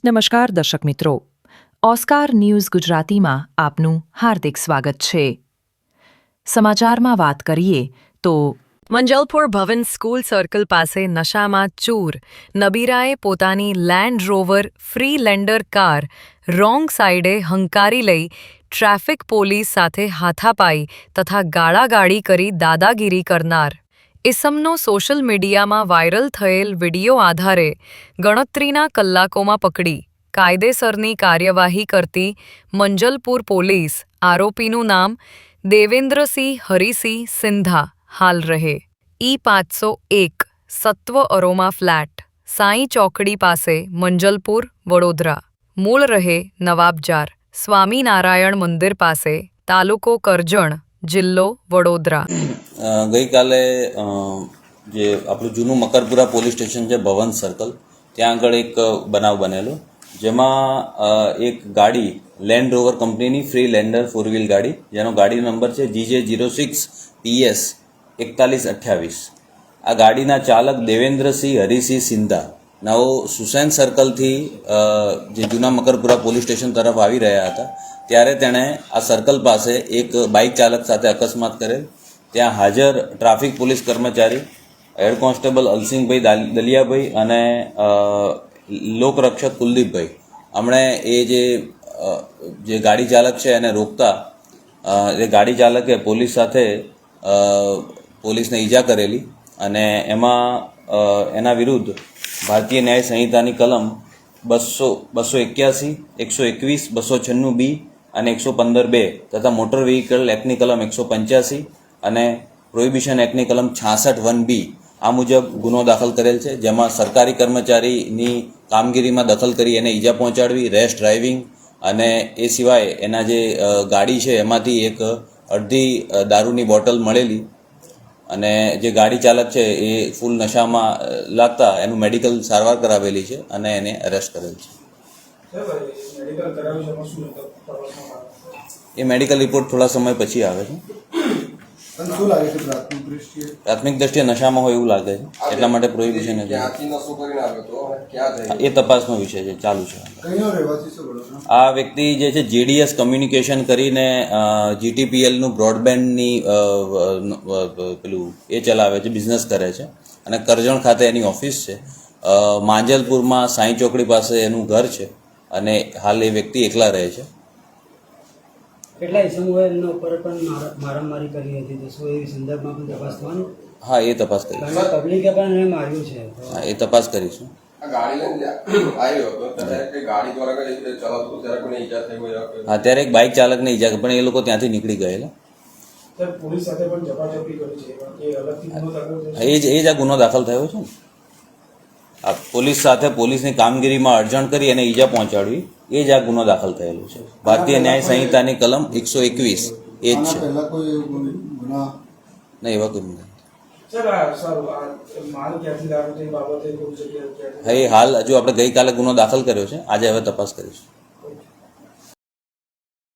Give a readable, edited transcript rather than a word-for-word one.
નમસ્કાર દર્શક મિત્રો, ઓસ્કાર ન્યૂઝ ગુજરાતીમાં આપનું હાર્દિક સ્વાગત છે. સમાચારમાં વાત કરીએ તો મંજલપુર ભવન સ્કૂલ સર્કલ પાસે નશામાં ચૂર નબીરાએ પોતાની લેન્ડ રોવર ફ્રીલેન્ડર કાર રોંગ સાઈડે હંકારી લઈ ટ્રાફિક પોલીસ સાથે હાથાપાઈ તથા ગાળાગાળી કરી દાદાગીરી કરનાર ઇસમનો સોશિયલ મીડિયામાં વાયરલ થયેલ વિડીયો આધારે ગણતરીના કલાકોમાં પકડી કાયદેસરની કાર્યવાહી કરતી મંજલપુર પોલીસ આરોપીનું નામ દેવેન્દ્રસિંહ હરિસિંહ સિંધા હાલ રહે E501 સત્વ અરોમા ફ્લેટ સાંઈ ચોકડી પાસે મંજલપુર વડોદરા મૂળ રહે નવાબજાર સ્વામિનારાયણ મંદિર પાસે તાલુકો કરજણ જિલ્લો વડોદરા. ગઈકાલે જે આપણું જૂનું મકરપુરા પોલીસ સ્ટેશન છે ભવન સર્કલ ત્યાં આગળ એક બનાવ બનેલો જેમાં એક ગાડી લેન્ડ રોવર કંપનીની ફ્રીલેન્ડર ફોર વ્હીલ ગાડી જેનો ગાડી નંબર છે GJ06 PS 4128. આ ગાડીના ચાલક દેવેન્દ્રસિંહ હરિસિંહ સિંધા નવો સુસેન સર્કલથી જે જૂના મકરપુરા પોલીસ સ્ટેશન તરફ આવી રહ્યા હતા ત્યારે તેણે આ સર્કલ પાસે એક બાઇક ચાલક સાથે અકસ્માત કરેલ. ત્યાં હાજર ટ્રાફિક પોલીસ કર્મચારી હેડ કોન્સ્ટેબલ અલસિંહભાઈ દલિયાભાઈ અને લોકરક્ષક કુલદીપભાઈ હમણે એ જે ગાડી ચાલક છે એને રોકતા એ ગાડી ચાલકે પોલીસ સાથે પોલીસને ઈજા કરેલી અને એમાં એના વિરુદ્ધ ભારતીય ન્યાય સંહિતાની કલમ 281, 121, 296B અને 115(2) તથા મોટર વ્હીકલ એક્ટની કલમ 185 અને પ્રોહિબિશન એક્ટની કલમ 66(1)B આ મુજબ ગુનો દાખલ કરેલ છે, જેમાં સરકારી કર્મચારીની કામગીરીમાં દખલ કરી એને ઈજા પહોંચાડવી, રેશ ડ્રાઇવિંગ અને એ સિવાય એના જે ગાડી છે એમાંથી એક અડધી દારૂની બોટલ મળેલી અને જે ગાડી ચાલક છે એ ફૂલ નશામાં લાગતા એનું મેડિકલ સારવાર કરાવેલી છે અને એને અરેસ્ટ કરેલ છે. એ મેડિકલ રિપોર્ટ થોડા સમય પછી આવે છે. પ્રાથમિક દ્રષ્ટિએ નશામાં હોય એવું લાગે છે, એટલા માટે પ્રોહિબિશન એ તપાસનો વિષય છે, ચાલુ છે. આ વ્યક્તિ જે છે JDS કમ્યુનિકેશન કરીને GTPLનું બ્રોડબેન્ડની પેલું એ ચલાવે છે, બિઝનેસ કરે છે અને કરજણ ખાતે એની ઓફિસ છે. માંજલપુરમાં સાંઈ ચોકડી પાસે એનું ઘર છે અને હાલ એ વ્યક્તિ એકલા રહે છે. કેટલા ઇસમોએ એમના ઉપર પણ મારામારી કરી હતી, તો શું એ સંદર્ભમાં પણ તપાસ થવાની? હા, એ તપાસ કરીશું. પબ્લિકે પણ એને માર્યું છે. હા, એ તપાસ કરીશું. હા, ત્યારે એક બાઇક ચાલકને ઈજા પણ એ લોકો ત્યાંથી નીકળી ગયેલા. એ જ આ ગુનો દાખલ થયો છે ને. આ પોલીસ સાથે પોલીસની કામગીરીમાં અડચણ કરી અને ઈજા પહોંચાડવી એ જ આ ગુનો દાખલ થયેલો છે. ભારતીય ન્યાય સંહિતાની કલમ 121 એ જ છે. નહીં, એવા કોઈ નથી. હા, એ હાલ હજુ આપણે ગઈકાલે ગુનો દાખલ કર્યો છે, આજે હવે તપાસ કરીશું.